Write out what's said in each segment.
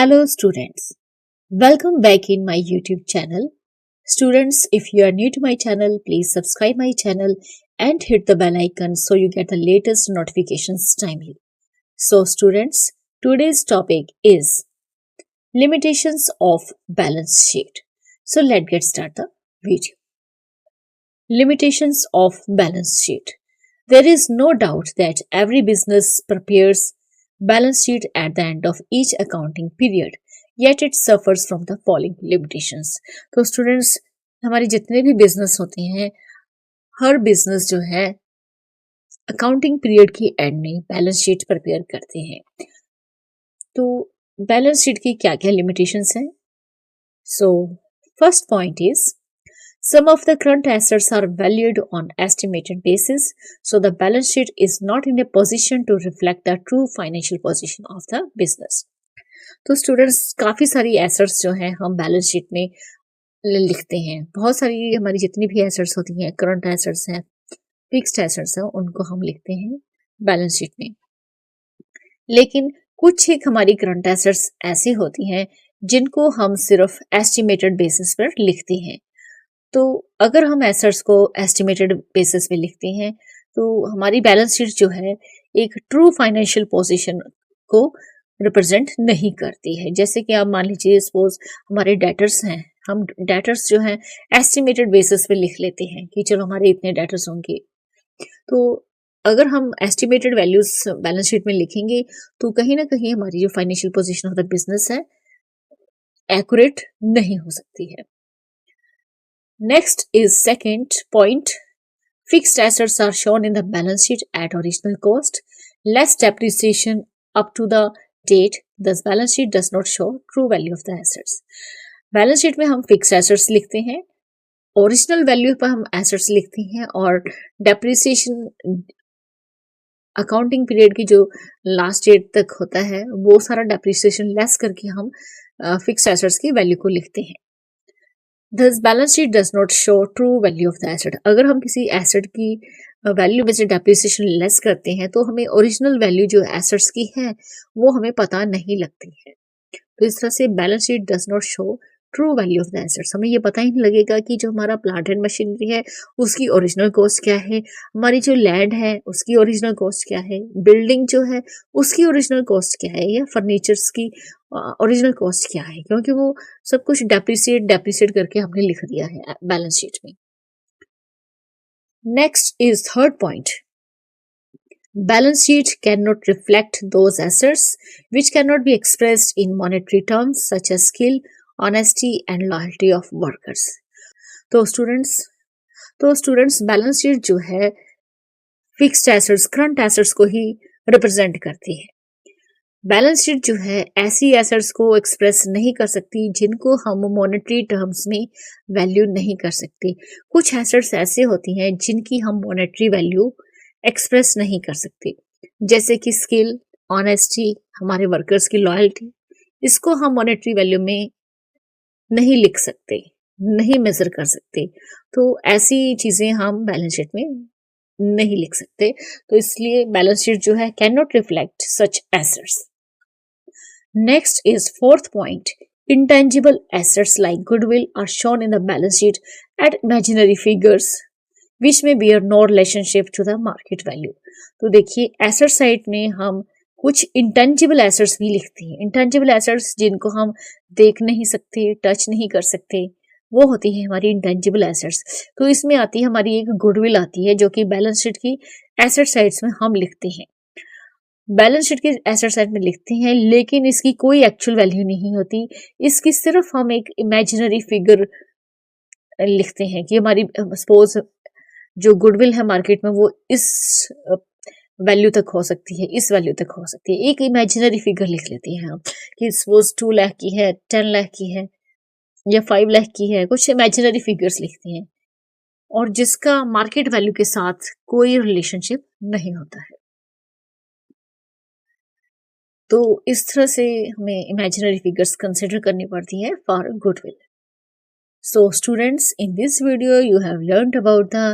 Hello students, welcome back in my YouTube channel. Students, if you are new to my channel, please subscribe my channel and hit the bell icon so you get the latest notifications timely. So students, today's topic is limitations of balance sheet. So let's get started the video. Limitations of balance sheet. There is no doubt that every business prepares balance sheet at the end of each accounting period, yet it suffers from the following limitations. तो students, हमारे जितने भी business होते हैं, हर business जो है accounting period की and में बैलेंस शीट प्रिपेयर करते हैं. तो बैलेंस शीट की क्या क्या लिमिटेशंस हैं? So first point is some of the current assets are valued on estimated basis, so the balance sheet is not in a position to reflect the true financial position of the business. तो students, काफ़ी सारी assets जो हैं हम balance sheet में लिखते हैं. बहुत सारी हमारी जितनी भी एसेट्स होती हैं, करंट एसेट्स हैं, फिक्स्ड एसेट्स हैं, उनको हम लिखते हैं बैलेंस शीट में. लेकिन कुछ एक हमारी करंट एसेट्स ऐसी होती हैं जिनको हम सिर्फ एस्टिमेटेड बेसिस पर लिखते हैं. तो अगर हम एसेट्स को एस्टिमेटेड बेसिस पे लिखते हैं तो हमारी बैलेंस शीट जो है एक ट्रू फाइनेंशियल पोजीशन को रिप्रेजेंट नहीं करती है. जैसे कि आप मान लीजिए सपोज हमारे डेटर्स हैं, हम डेटर्स जो हैं एस्टिमेटेड बेसिस पे लिख लेते हैं कि चलो हमारे इतने डेटर्स होंगे. तो अगर हम एस्टिमेटेड वैल्यूज बैलेंस शीट में लिखेंगे तो कहीं ना कहीं हमारी जो financial position of the business है एक्यूरेट नहीं हो सकती है. Next is second point. Fixed assets are shown in the balance sheet at original cost, less depreciation up to the date. Thus, balance sheet does not show true value of the assets. Balance sheet में हम fixed assets लिखते हैं, original value पर हम assets लिखते हैं और depreciation accounting period की जो लास्ट डेट तक होता है वो सारा depreciation लेस करके हम fixed assets की वैल्यू को लिखते हैं. Thus, balance sheet does not show true value of the asset. अगर हम किसी एसेट की वैल्यू में से डेप्रिसिएशन लेस करते हैं तो हमें ओरिजिनल वैल्यू जो एसेट्स की है वो हमें पता नहीं लगती है. तो इस तरह से balance sheet does not show true value of the assets. हमें ये पता ही नहीं लगेगा कि जो हमारा प्लांट एंड मशीनरी है उसकी ओरिजिनल कॉस्ट क्या है, हमारी जो लैंड है उसकी ओरिजिनल कॉस्ट क्या है, बिल्डिंग जो है उसकी ओरिजिनल कॉस्ट क्या है, या फर्नीचर्स की ओरिजिनल कॉस्ट क्या है, क्योंकि वो सब कुछ डेप्रिसिएट करके हमने लिख दिया है बैलेंस शीट में. Next is third point. Balance sheet cannot reflect those assets which cannot be expressed in monetary terms such as skill, honesty and loyalty of workers. तो स्टूडेंट्स बैलेंस शीट जो है fixed assets, current assets को ही represent करती है. Balance sheet जो है ऐसी assets को एक्सप्रेस नहीं कर सकती जिनको हम मॉनेटरी टर्म्स में वैल्यू नहीं कर सकते. कुछ एसेट्स ऐसे होती हैं जिनकी हम मॉनेटरी वैल्यू एक्सप्रेस नहीं कर सकते, जैसे कि स्किल, ऑनेस्टी, हमारे वर्कर्स की लॉयल्टी. इसको हम मॉनेटरी वैल्यू में नहीं लिख सकते, नहीं मेजर कर सकते. तो ऐसी चीजें हम बैलेंस शीट में नहीं लिख सकते. तो इसलिए बैलेंस शीट जो है can not reflect such assets. Next is fourth point. Intangible assets like goodwill are shown in the balance sheet at imaginary figures which may bear no relationship to the market value. तो देखिए asset side में हम कुछ intangible assets भी लिखते हैं. Intangible assets जिनको हम देख नहीं सकते, टच नहीं कर सकते, वो होती है हमारी इंटेंजिबल एसेट्स. तो इसमें आती है हमारी एक गुडविल आती है जो कि बैलेंस शीट की एसेट साइड्स में हम लिखते हैं. बैलेंस शीट के एसेट साइड में लिखते हैं लेकिन इसकी कोई एक्चुअल वैल्यू नहीं होती. इसकी सिर्फ हम एक इमेजिनरी फिगर लिखते हैं कि हमारी सपोज जो गुडविल है मार्केट में वो इस वैल्यू तक हो सकती है, इस वैल्यू तक हो सकती है. एक इमेजिनरी फिगर लिख लेते हैं हम कि सपोज 2 लाख की है, 10 लाख की है या 5 लाख की है. कुछ इमेजिनरी फिगर्स लिखते हैं और जिसका मार्केट वैल्यू के साथ कोई रिलेशनशिप नहीं होता है. तो इस तरह से हमें इमेजिनरी फिगर्स कंसिडर करनी पड़ती है for goodwill. So students, in this video you have learned about the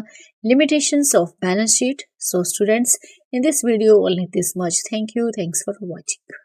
limitations of balance sheet. So students, in this video only this much. Thanks for watching.